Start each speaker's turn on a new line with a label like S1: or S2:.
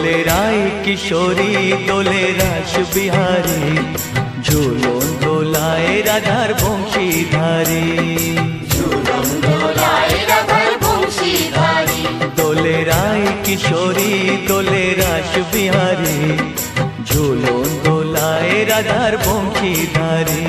S1: দোলে রায় কিশোরী দোলে রাস বিহারী, ঝুলন দোলায় রাধার বংশীধারী।
S2: ঝুলন দোলায় রাধার বংশীধারী,
S1: দোলে রায় কিশোরী দোলে রাস বিহারী, ঝুলন দোলায় রাধার বংশীধারী।